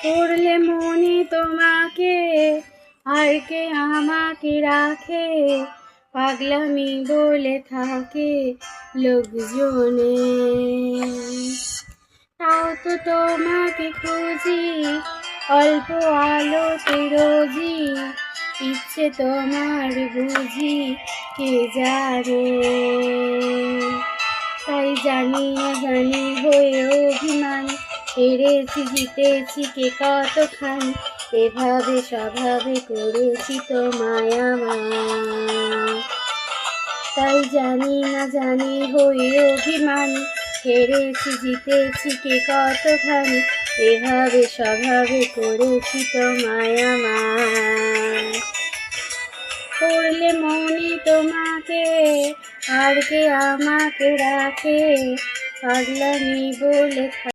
করলে মনে তোমাকে আর কে আমাকে রাখে, পাগলামি বলে থাকে লোকজনে। তাও তো তোমাকে খুঁজি অল্প আলোতে রোজি, ইচ্ছে তোমার বুঝি কে জানে। তাই জানি না জানি হয়ে অভিমান, হেরেছি জিতেছি কে কতখানি, এভাবে স্বভাবে করেছি তোমায় আমার। তাই জানি না জানি হয়ে অভিমান, হেরেছি জিতেছি কে কতখানি, এভাবে স্বভাবে করেছি তোমায় আমার। করলে মনে তোমাকে আর কে আমাকে রাখে, পাগলামি বলে